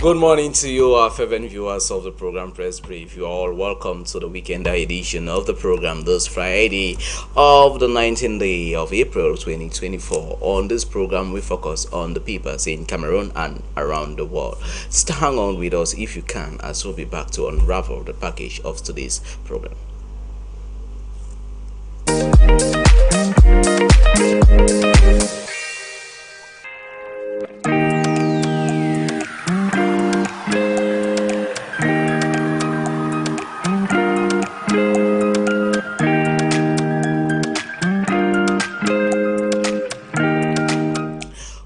Good morning to you, our fervent viewers of the program Press Brief. You are all welcome to the weekend edition of the program this Friday of the 19th day of April 2024. On this program, we focus on the papers in Cameroon and around the world. Stay hang on with us if you can, as we'll be back to unravel the package of today's program.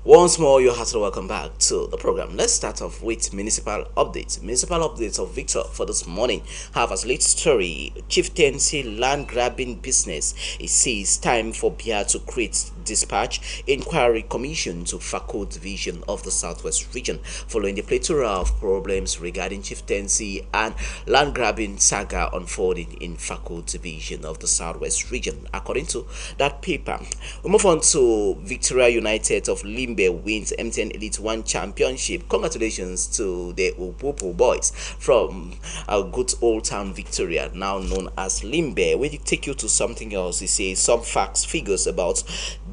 Once more, you're heartily welcome back to the program. Let's start off with municipal updates. Municipal updates of Victor for this morning have as lead story chieftaincy land grabbing business. It says time for Bia to create dispatch inquiry commission to Fako division of the Southwest region following the plethora of problems regarding chieftaincy and land grabbing saga unfolding in Fako division of the Southwest region. According to that paper, we move on to Victoria United of Limbe wins MTN Elite One Championship. Congratulations to the Upopo boys from our good old town Victoria, now known as Limbe. We take you to something else. It says some facts, figures about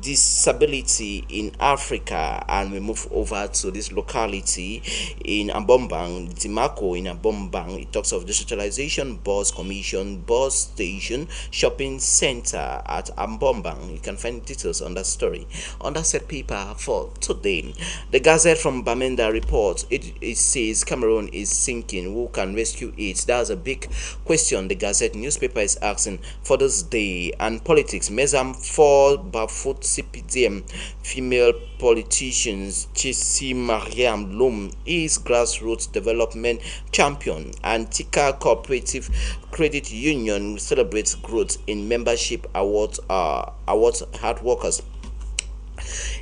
disability in Africa, and we move over to this locality in Ambombang, Dimako in Ambombang. It talks of digitalization bus commission, bus station, shopping center at Ambombang. You can find details on that story on that set paper for today. The Gazette from Bamenda reports it says Cameroon is sinking. Who can rescue it? That's a big question the Gazette newspaper is asking for this day. And politics, Mezam for Bafut CPDM female politicians. Chisi Mariam Loum is grassroots development champion. And Tika Cooperative Credit Union celebrates growth in membership awards hard workers.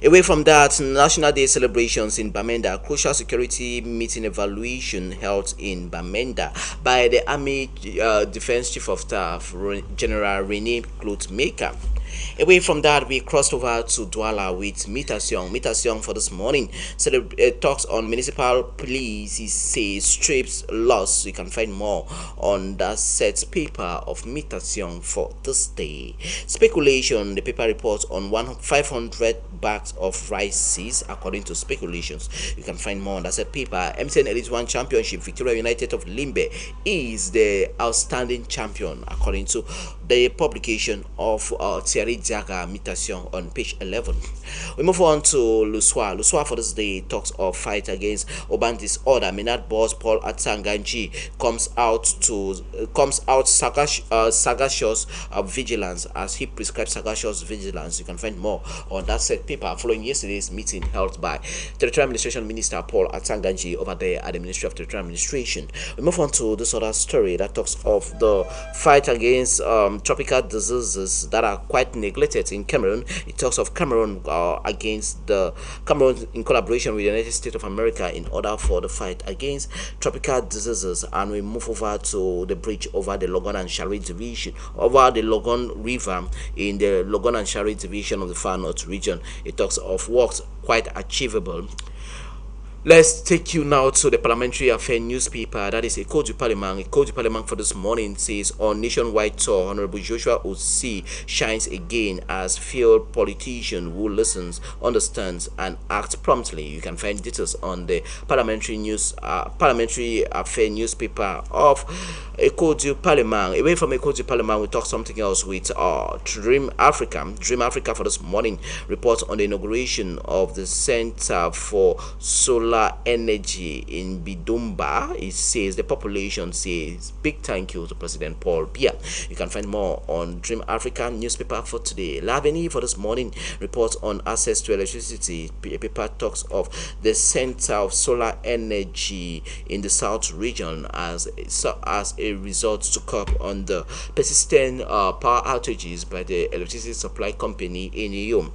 Away from that, National Day celebrations in Bamenda, crucial security meeting evaluation held in Bamenda by the Army Defense Chief of Staff General Rene Clothmaker. Away from that, we crossed over to Douala with Mitasyong. Mitasyong for this morning talks on municipal police. He says strips loss. You can find more on that set paper of Mitasyong for this day. Speculation, the paper reports on 500 bags of rice seeds according to speculations. You can find more on that set paper. MTN Elite One Championship, Victoria United of Limbe is the outstanding champion according to the publication of Thierry Diaga Mutation on page 11. We move on to Luswa. Luswa for this day talks of fight against urban disorder. Minad boss Paul Atsanganji comes out sagacious vigilance as he prescribes sagacious vigilance. You can find more on that set paper following yesterday's meeting held by Territorial Administration Minister Paul Atsanganji over there at the Ministry of Territorial Administration. We move on to this other story that talks of the fight against tropical diseases that are quite neglected in Cameroon. It talks of Cameroon against the Cameroon in collaboration with the United States of America in order for the fight against tropical diseases. And we move over to the bridge over the Logon and Shari division, over the Logon River in the Logon and Shari division of the Far North region. It talks of works quite achievable. Let's take you now to the Parliamentary Affair newspaper. That is Echo du Parlement. Echo du Parlement for this morning says on nationwide tour, Honorable Joshua Osi shines again as field politician who listens, understands, and acts promptly. You can find details on the Parliamentary Affair newspaper of Echo du Parlement. Away from Echo du Parlement, we talk something else with Dream Africa. Dream Africa for this morning reports on the inauguration of the Center for Solar Energy in Bidumba. It says the population says big thank you to President Paul Biya. You can find more on Dream Africa newspaper for today. Laveni for this morning reports on access to electricity. A paper talks of the Center of Solar Energy in the South region as a result to curb on the persistent power outages by the electricity supply company in Yom.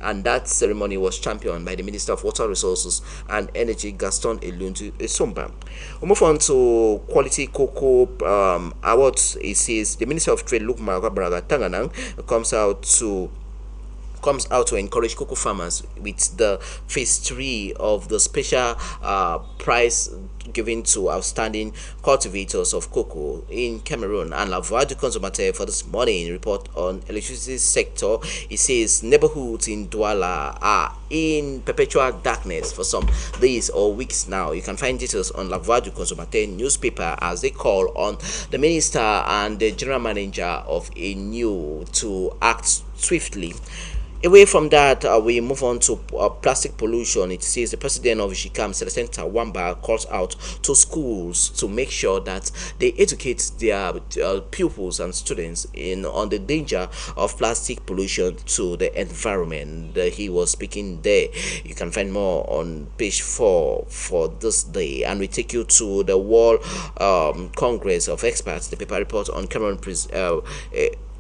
And that ceremony was championed by the Minister of Water Resources and Energy, Gaston Elundu Esomba. We move on to Quality Cocoa Awards. It says the Minister of Trade, Luke Braga Tanganang, comes out to comes out to encourage cocoa farmers with the phase 3 of the special prize given to outstanding cultivators of cocoa in Cameroon. And La Voix du Consommateur for this morning report on electricity sector. It says neighborhoods in Douala are in perpetual darkness for some days or weeks now. You can find details on La Voix du Consommateur newspaper as they call on the minister and the general manager of a new to act swiftly. Away from that, we move on to plastic pollution. It says the president of Ishikam, Celestin Tawamba, calls out to schools to make sure that they educate their pupils and students in on the danger of plastic pollution to the environment. He was speaking there. You can find more on page 4 for this day, and we take you to the World Congress of Experts. The paper report on Cameroon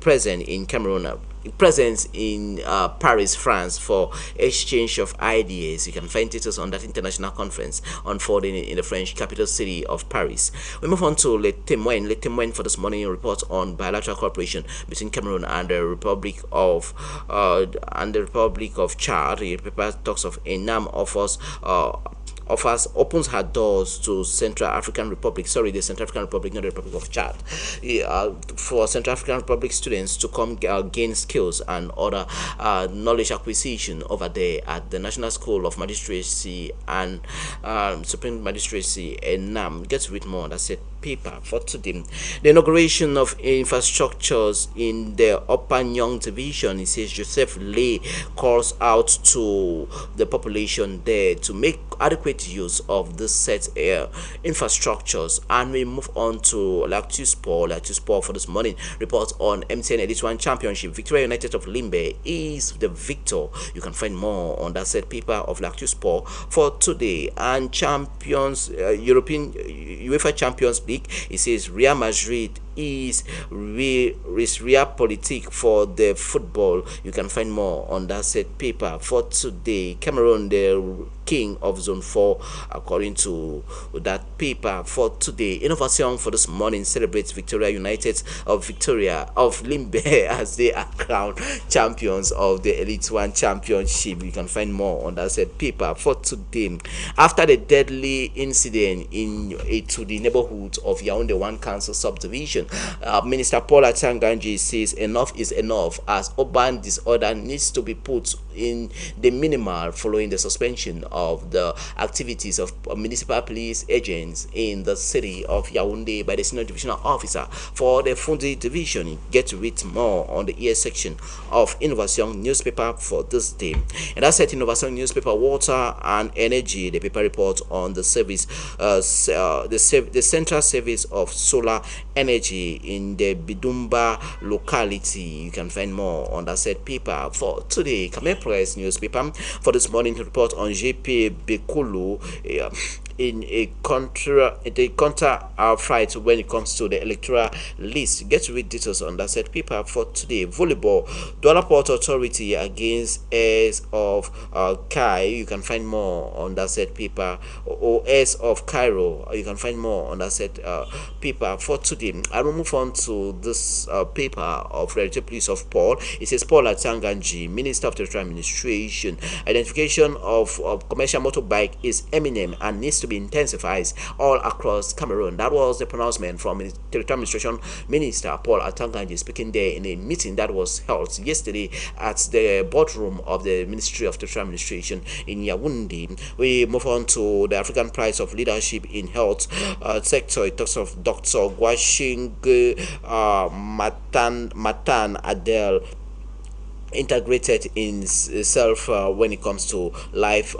present in Cameroon. Presence in Paris, France for exchange of ideas. You can find details on that international conference unfolding in the French capital city of Paris. We move on to Le Témoin. Le Témoin for this morning report on bilateral cooperation between Cameroon and the Republic of Chad. The paper talks of ENAM opens her doors to Central African Republic. Sorry, the Central African Republic, not the Republic of Chad. For Central African Republic students to come gain skills and other knowledge acquisition over there at the National School of Magistracy and Supreme Magistracy in NAM. Get to read more. That's it. Paper for today. The inauguration of infrastructures in the Upper Nyong division. It says Joseph Lay calls out to the population there to make adequate use of this set infrastructures. And we move on to Lactus Sport for this morning. Report on MTN Elite One Championship. Victoria United of Limbe is the victor. You can find more on that set paper of Lactus Sport for today. And champions European UEFA Champions League. It says Real Madrid is realpolitik for the football. You can find more on that set paper for today. Cameroon, the king of zone 4, according to that paper for today. Innovation for this morning celebrates Victoria United of Victoria of Limbe as they are crowned champions of the Elite One Championship. You can find more on that set paper for today. After the deadly incident to the neighborhood of Yaoundé 1 Council subdivision, Minister Paul Atanganji says enough is enough as urban disorder needs to be put in the minimal following the suspension of the activities of municipal police agents in the city of Yaoundé by the senior divisional officer for the Fundi division. Get to read more on the ES section of Innovation newspaper for this day. And that's it. Innovation newspaper, water and energy. The paper report on the service, the central service of solar energy in the Bidumba locality. You can find more on that said paper for today. Khmer Press newspaper for this morning to report on JP Bekulu in a counter fight when it comes to the electoral list. Get to read details on that said paper for today. Volleyball, Douala Port Authority against AS of Kai. You can find more on that said paper. OS of Cairo. You can find more on that said paper for today. I will move on to this paper of Relative Police of Paul. It says Paul Atanganji, Minister of Territorial Administration. Identification of commercial motorbike is eminent and needs to be intensified all across Cameroon. That was the pronouncement from Territorial Administration Minister Paul Atanganji speaking there in a meeting that was held yesterday at the boardroom of the Ministry of Territorial Administration in Yaoundé. We move on to the African Prize of Leadership in Health sector. It talks of Dr. Guashing Matan Adel, integrated in self when it comes to life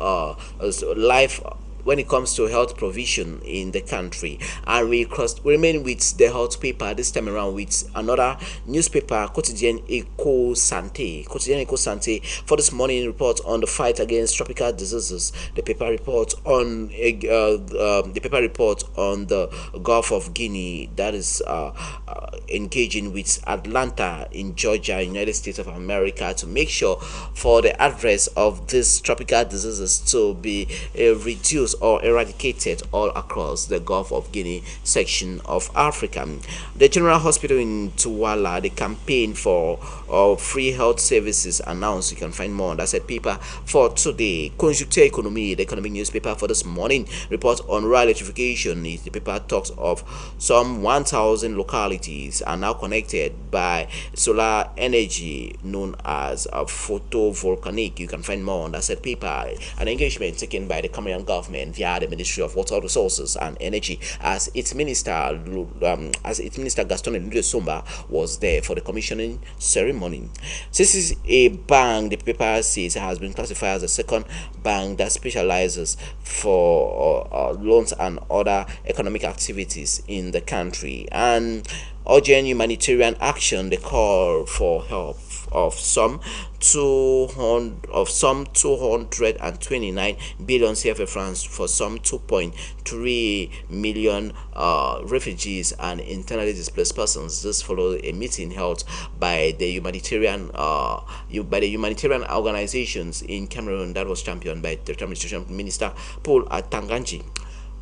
when it comes to health provision in the country. And we remain with the health paper this time around with another newspaper, Quotidien Eco Santé. Quotidien Eco Santé for this morning report on the fight against tropical diseases. The paper report on the Gulf of Guinea, that is engaging with Atlanta in Georgia, United States of America, to make sure for the address of these tropical diseases to be reduced reduced or eradicated all across the Gulf of Guinea section of Africa. The General Hospital in Douala, the campaign for free health services announced. You can find more on that said paper for today. Conjuncture Economy, the economic newspaper for this morning, report on rural electrification. The paper talks of some 1,000 localities are now connected by solar energy known as photovoltaic. You can find more on that said paper. An engagement taken by the Cameroon government via the Ministry of Water Resources and Energy as its minister Gaston Somba was there for the commissioning ceremony. This is a bank, the paper says, has been classified as the second bank that specializes for loans and other economic activities in the country. And urgent humanitarian action, the call for help of some 229 billion CFA francs for some 2.3 million refugees and internally displaced persons. This followed a meeting held by the humanitarian organizations in Cameroon that was championed by the Administration Minister Paul Atanganji.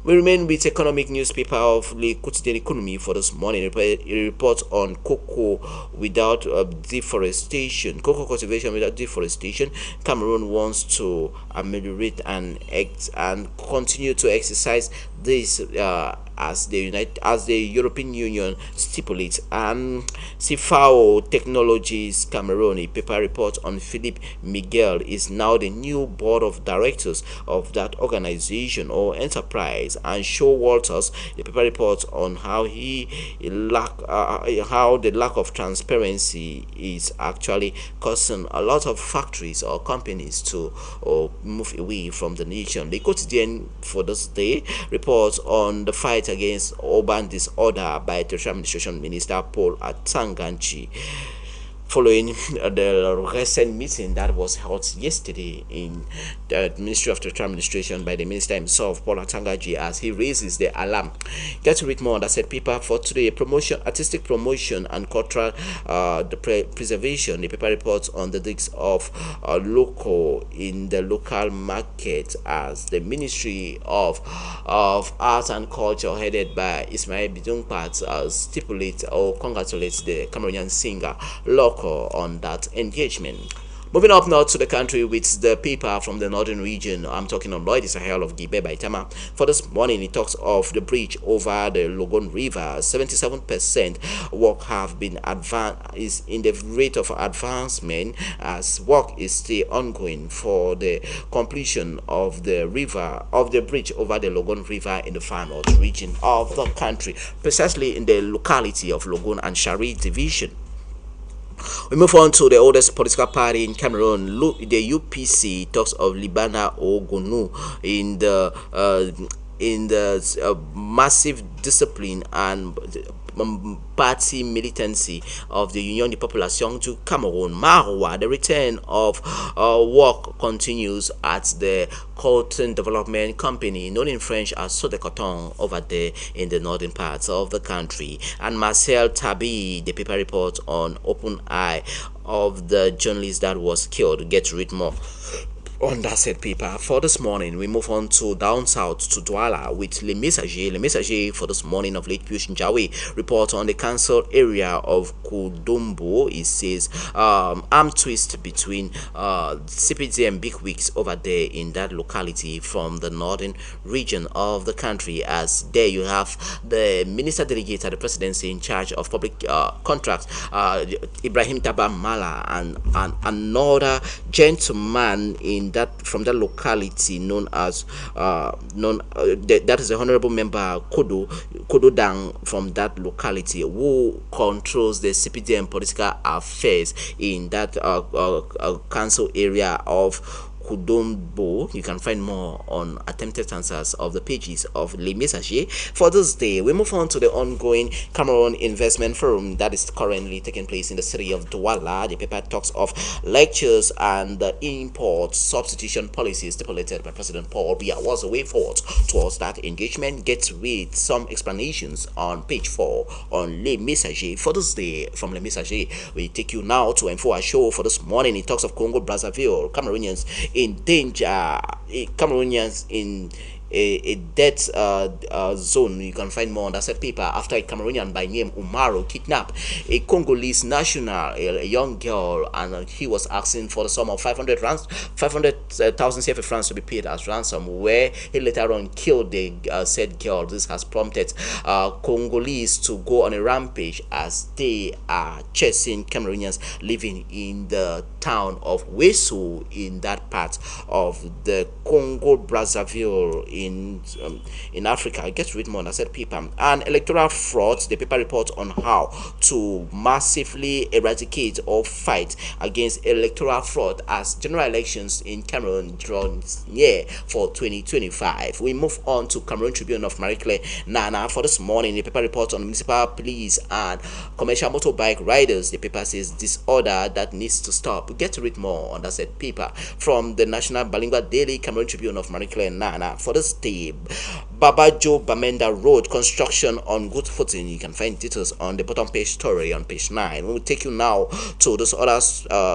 We remain with economic newspaper of Le Quotidien Economy for this morning. A report on cocoa without deforestation, cocoa cultivation without deforestation. Cameroon wants to ameliorate and continue to exercise this as the European Union stipulates. And Cifao Technologies Cameroon, a paper report on Philippe Miguel, is now the new board of directors of that organization or enterprise. And Shaw Walters, the paper report on how the lack of transparency is actually causing a lot of factories or companies to move away from the nation. The Quotidien for this day reports on the fight against urban disorder by Tertiary Administration Minister Paul Atanganji, following the recent meeting that was held yesterday in the Ministry of Tertiary Administration by the Minister himself, Paul Atanganji, as he raises the alarm. Get to read more on that said paper for today. Artistic promotion and cultural preservation. The paper reports on the digs of local in the local market as the Ministry of Art and Culture, headed by Ismail Bidungpat, stipulates or congratulates the Cameroonian singer Loco on that engagement. Moving up now to the country with the paper from the northern region. I'm talking on Lloyd Sahel of Gibe by Tama. For this morning, it talks of the bridge over the Logon River. 77% work have been is in the rate of advancement as work is still ongoing for the completion of the bridge over the Logon River in the far north region of the country, precisely in the locality of Logon and Shari division. We move on to the oldest political party in Cameroon. The UPC talks of Libana Ogunu in the massive discipline and party militancy of the Union de Population to Cameroon. Marwa, the return of work continues at the Cotton Development Company, known in French as Sodecoton, over there in the northern parts of the country. And Marcel Tabi, the paper report on Open Eye of the journalist that was killed. Get to read more on that said paper for this morning. We move on to down south to Douala with Le Messager. Le Messager for this morning of late Piyush Njawe report on the council area of Kudombo. It says arm twist between CPD and big wigs over there in that locality from the northern region of the country, as there you have the minister delegate at the presidency in charge of public contracts, Ibrahim Taba Mala, and another gentleman in that from that locality known as that is the honorable member Kodo Dang from that locality, who controls the CPDM political affairs in that council area of Kudombo. You can find more on attempted answers of the pages of Le Messager for this day. We move on to the ongoing Cameroon Investment Forum that is currently taking place in the city of Douala. The paper talks of lectures and the import substitution policies stipulated by President Paul Biya was a way forward towards that engagement. Get to read some explanations on page 4 on Le Messager for this day. From Le Messager, we take you now to Info Show for this morning. It talks of Congo Brazzaville, Cameroonians in danger, Cameroonians a death zone. You can find more on that said paper after a Cameroonian by name Umaru kidnapped a Congolese national, a young girl, and he was asking for the sum of 500,000 CFA francs to be paid as ransom, where he later on killed the said girl. This has prompted Congolese to go on a rampage as they are chasing Cameroonians living in the town of Weso in that part of the Congo Brazzaville in Africa. Get read more. I said paper and electoral fraud. The paper report on how to massively eradicate or fight against electoral fraud as general elections in Cameroon draw near for 2025. We move on to Cameroon Tribune of Marie Claire Nana for this morning. The paper report on municipal police and commercial motorbike riders. The paper says disorder that needs to stop. We get to read more on that said paper from the National Bilingual Daily Cameroon Tribune of Marie Claire Nana for this day. Babajo Bamenda Road construction on good footing. You can find details on the bottom page story on page 9. We will take you now to this other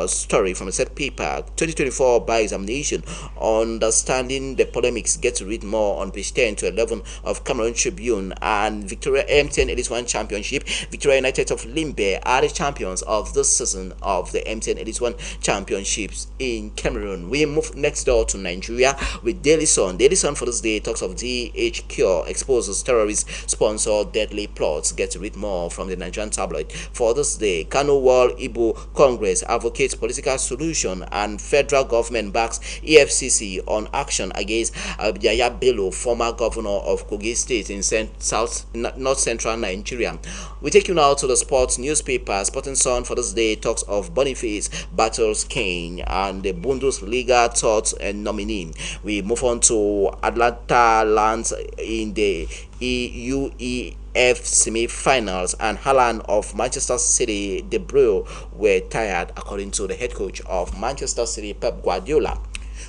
story from the said paper 2024 by examination, understanding the polemics. Get to read more on page 10 to 11 of Cameroon Tribune. And Victoria MTN Elite 1 Championship, Victoria United of Limbe are the champions of this season of the MTN Elite 1 Championships in Cameroon. We move next door to Nigeria with Daily Sun. Daily Sun for this day talks of DH Cure exposes terrorist sponsor deadly plots. Get to read more from the Nigerian tabloid for this day. Kano World Igbo Congress advocates political solution and federal government backs EFCC on action against Yaya Bello, former governor of Kogi State in north central Nigeria. We take you now to the sports newspaper. Sporting Sun for this day talks of Boniface battles Kane and the Bundesliga thought and nominee. We move on to Atlanta lands in the UEFA semi-finals, and Haaland of Manchester City, De Bruyne were tired, according to the head coach of Manchester City, Pep Guardiola,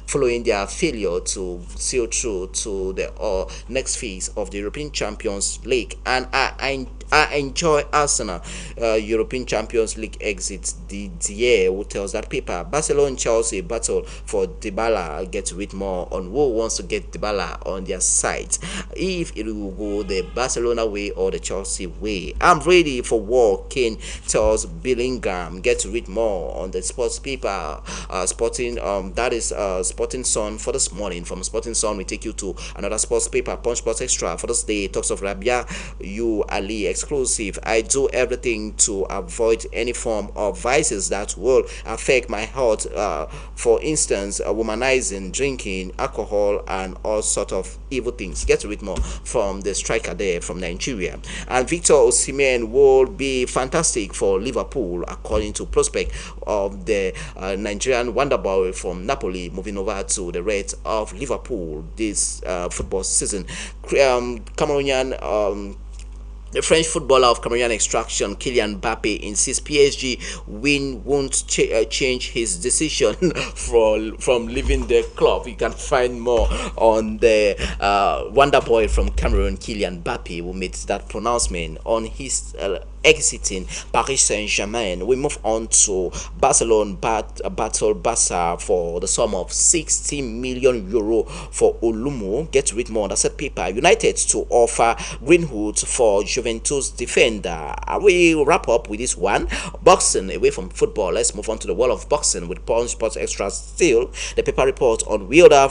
following their failure to sail through to the next phase of the European Champions League. And I enjoy Arsenal European Champions League exit Didier, who tells that paper. Barcelona Chelsea battle for Dybala. Get to read more on who wants to get Dybala on their site, if it will go the Barcelona way or the Chelsea way. I'm ready for war, Kane tells Bellingham. Get to read more on the sports paper Sporting that is Sporting Sun for this morning. From Sporting Sun we take you to another sports paper, Punch Sports Extra for this day. Talks of Rabia Ali exclusive. I do everything to avoid any form of vices that will affect my health, for instance womanizing, drinking alcohol and all sort of evil things. Get to read more from the striker there from Nigeria. And Victor Osimhen will be fantastic for Liverpool, according to prospect of the Nigerian wonderboy from Napoli moving over to the Reds of Liverpool this football season. Cameroonian the French footballer of Cameroonian extraction, Kylian Mbappe, insists PSG won't change his decision from leaving the club. You can find more on the wonder boy from Cameroon, Kylian Mbappe, who made that pronouncement on his exiting Paris Saint-Germain. We move on to Barcelona battle Barca for the sum of 60 million euro for Olumo. Get to read more on that said paper. United to offer Greenwood for Juventus defender. We wrap up with this one. Boxing, away from football, let's move on to the world of boxing with Punch Sports Extra. Still, the paper report on Wilder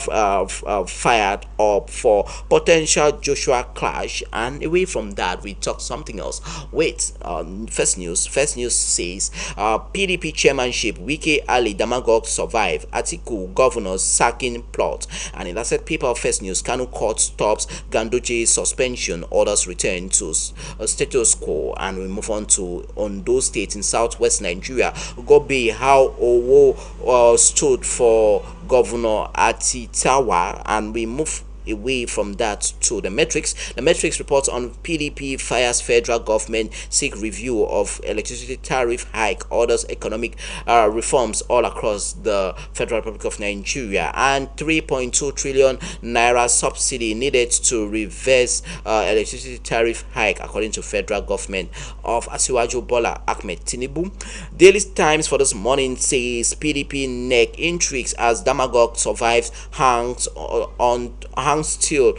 fired up for potential Joshua clash, and away from that we talk something else. Wait, first news says PDP chairmanship, Wike Ali Damagog survive, Atiku governors sacking plot. And in that said paper of first news, Kanu court stops Gandoje suspension, orders return to status quo. And we move on to Ondo State in southwest Nigeria. Gobe how Owo stood for Governor Atitawa, and we move away from that to the metrics. The metrics reports on PDP fires federal government seek review of electricity tariff hike, orders economic reforms all across the Federal Republic of Nigeria, and 3.2 trillion naira subsidy needed to reverse electricity tariff hike, according to federal government of Asiwaju Bola Ahmed Tinubu. Daily Times for this morning says PDP neck intrigues as Damagog survives hangs hangs still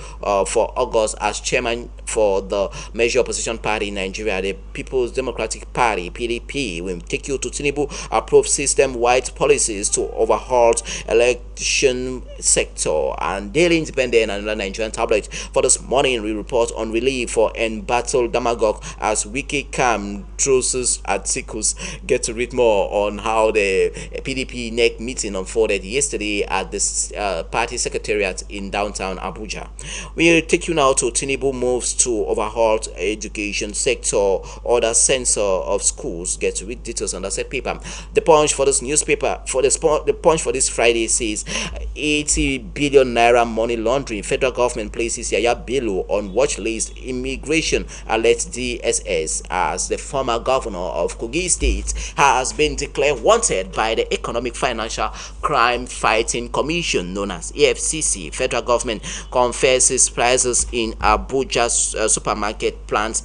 for August as chairman for the major opposition party in Nigeria, the People's Democratic Party (PDP), will take you to Tinubu approved system-wide policies to overhaul election sector. And Daily Independent and another Nigerian tablet for this morning, we report on relief for embattled Damagog as Wiki calm truces articles. Get to read more on how the PDP NEC meeting unfolded yesterday at the party secretariat in downtown Abuja. We'll take you now to Tinubu moves to overhaul education sector, order censor of schools. Get to read details on that said paper. The Punch for this newspaper for the Punch for this Friday says 80 billion naira money laundering. Federal government places Yaya Bello on watch list. Immigration alerts DSS as the former governor of Kogi State has been declared wanted by the Economic Financial Crime Fighting Commission, known as EFCC. Federal government confesses prices in Abuja supermarket plants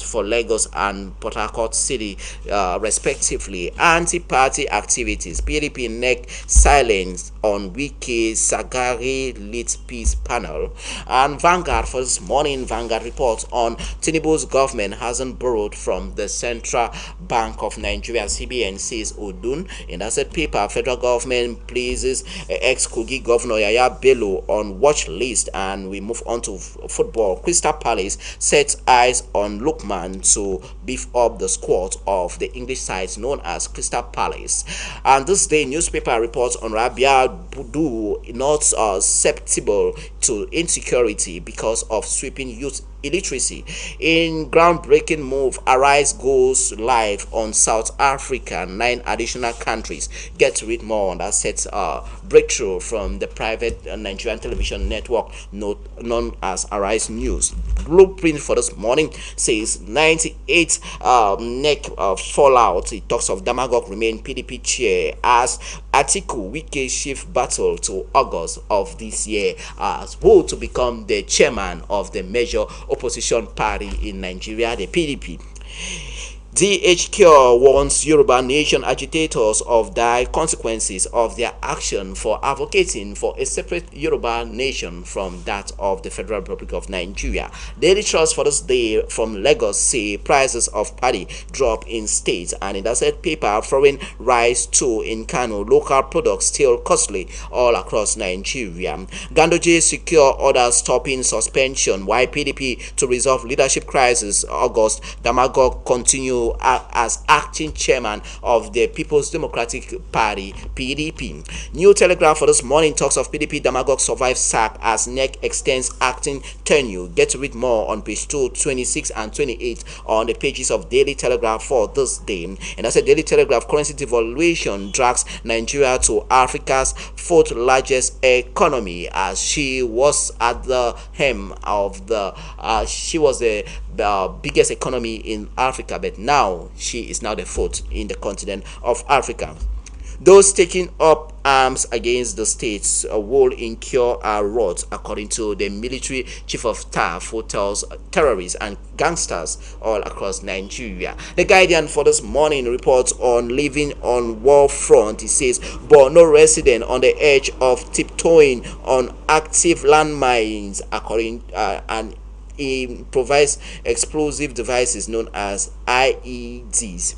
for Lagos and Port Harcourt City, respectively. Anti-party activities. PDP NEC silence on Wiki Sagari lead peace panel. And Vanguard for this morning. Vanguard reports on Tinubu's government hasn't borrowed from the Central Bank of Nigeria (CBN), says Odun. In that said paper, federal government places ex-Kogi Governor Yaya Bello on watch list. And we move on to football. Crystal Palace sets eyes on Lookman to beef up the squad of the English side known as Crystal Palace. And this day newspaper reports on Rabia Budu not susceptible to insecurity because of sweeping youth illiteracy. In groundbreaking move, Arise goes live on South Africa, 9 additional countries. Get to read more on that set breakthrough from the private Nigerian television network known as Arise News. Blueprint for this morning says 98 neck fallout. It talks of Damagog remain PDP chair as Atiku Wike shift battle to August of this year as who to become the chairman of the major opposition party in Nigeria, the PDP. DHQ warns Yoruba nation agitators of the consequences of their action for advocating for a separate Yoruba nation from that of the Federal Republic of Nigeria. Daily Trust for this day from Lagos say prices of paddy drop in states, and in that said paper, foreign rice too in Kano, local products still costly all across Nigeria. Gandoje secure orders stopping suspension. Why PDP to resolve leadership crisis? August, Damagog continue as acting chairman of the People's Democratic Party (PDP). New Telegraph for this morning talks of PDP Damagog survives sack as NEC extends acting tenure. Get to read more on page 2, 26 and 28 on the pages of Daily Telegraph for this day. And as a Daily Telegraph, currency devaluation drags Nigeria to Africa's 4th largest economy as she was at the helm of the biggest economy in Africa, but now she is now the 4th in the continent of Africa. Those taking up arms against the states will incur a wrath, according to the military chief of staff, who tells terrorists and gangsters all across Nigeria. The Guardian for this morning reports on living on war front. It says Borno resident on the edge of tiptoeing on active landmines, according and improvised explosive devices known as IEDs.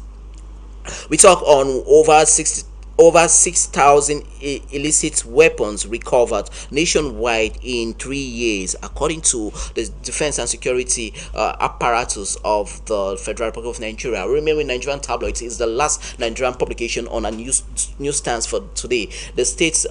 We talk on over 6,000 illicit weapons recovered nationwide in 3 years, according to the defense and security apparatus of the Federal Republic of Nigeria. Remember, Nigerian Tabloids is the last Nigerian publication on a newsstands for today. The state's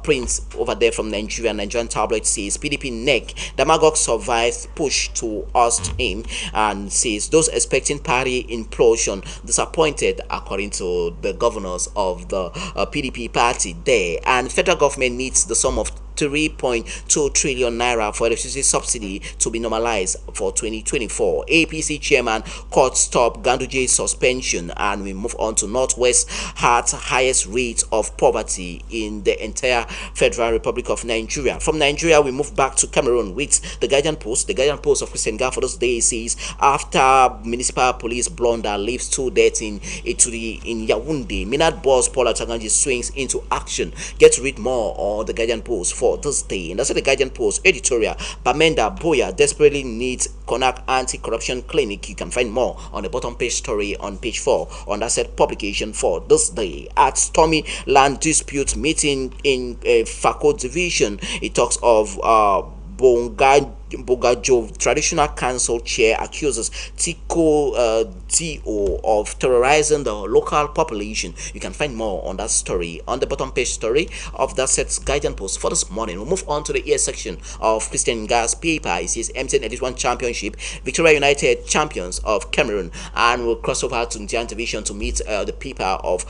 print over there from Nigerian Tabloid says PDP NEC Damagog survives push to oust him, and says those expecting party implosion disappointed, according to the governors of the PDP party there. And federal government needs the sum of 3.2 trillion naira for electricity subsidy to be normalized for 2024. APC chairman court stop Ganduje suspension. And we move on to Northwest had highest rate of poverty in the entire Federal Republic of Nigeria. From Nigeria, we move back to Cameroon with the Guardian Post. The Guardian Post of Christian Gar for this day says after municipal police blunder leaves 2 deaths in Yaoundé, Minad boss Paul Ataganji swings into action. Get to read more on the Guardian Post. for this day. And that's the Guardian Post editorial. Bamenda Boya desperately needs Konak anti-corruption clinic. You can find more on the bottom page story on page 4 on that said publication for this day. At Stormy Land Dispute meeting in Fako division, it talks of Bogajo Traditional Council chair accuses Tiko of terrorizing the local population. You can find more on that story on the bottom page story of that set's Guardian Post for this morning. We'll move on to the ear section of Christian Gas paper. It says MTN Edit 1 Championship, Victoria United champions of Cameroon, and we'll cross over to Nigerian division to meet the paper of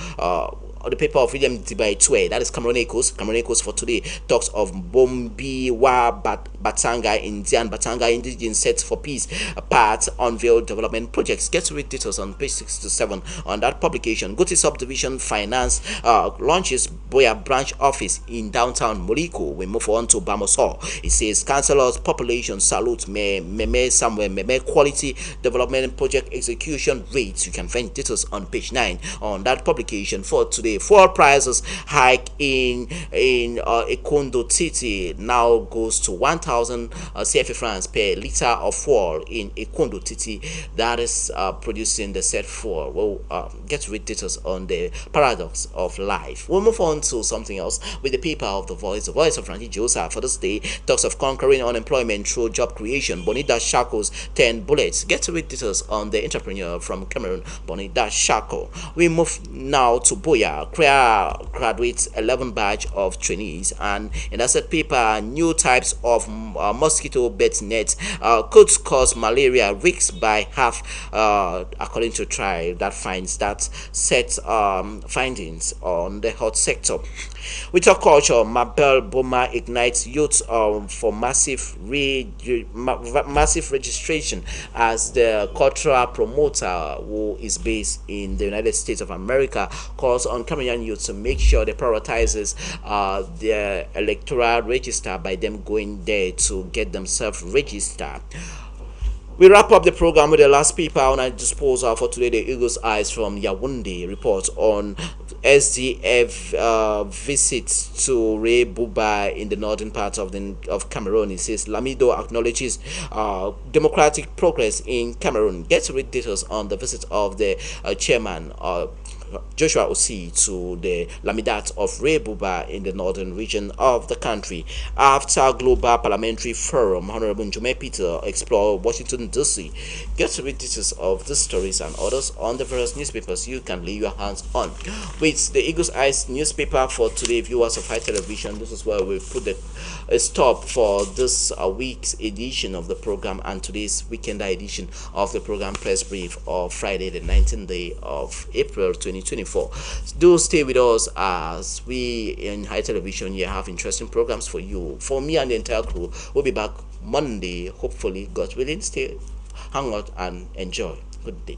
William Dibaitwe, that is Cameroon Echoes. Cameroon Echoes for today talks of Bombi Wa Batanga, Indian Batanga Indigenous Set for Peace, part unveiled development projects. Get to read details on page 6 to 7 on that publication. Goti Subdivision Finance launches Boya branch office in downtown Moliko. We move on to Bamoso. It says councillors population salute Meme somewhere Meme quality development project execution rates. You can find details on page 9 on that publication for today. Fuel prices hike in Ekondo Titi now goes to 1,000 CFA francs per liter of fuel in Ekondo Titi. That is producing the said fuel. We'll get to read details on the paradox of life. We'll move on to something else with the paper of The Voice of Randy Joseph for this day. Talks of conquering unemployment through job creation. Bonita Shako's 10 bullets. Get to read details on the entrepreneur from Cameroon, Bonita Shako. We move now to Boya. CREA graduates 11 batch of trainees, and in that said paper, new types of mosquito bed nets could cause malaria risks by half, according to trial that finds that set findings on the health sector. With our culture, Mabel Boma ignites youth for massive registration as the cultural promoter who is based in the United States of America calls on Cameroonian youth to make sure they prioritizes their electoral register by them going there to get themselves registered. We wrap up the program with the last paper on our disposal for today. The Eagle's Eyes from Yaoundé reports on SDF visits to Ray Buba in the northern part of Cameroon. It says Lamido acknowledges democratic progress in Cameroon. Get to read details on the visit of the chairman Joshua Osi to the Lamidat of Ray Buba in the northern region of the country. After Global Parliamentary Forum, Honorable Njume Peter explored Washington DC. Get to read details of these stories and others on the various newspapers you can lay your hands on. With the Eagle's Eyes newspaper for today, viewers of High Television, this is where we put a stop for this week's edition of the program and today's weekend edition of the program Press Brief of Friday, the 19th day of April 2024. Do stay with us as we in High Television here have interesting programs for you. For me and the entire crew, we'll be back Monday, hopefully, God willing. Stay, hang out, and enjoy. Good day.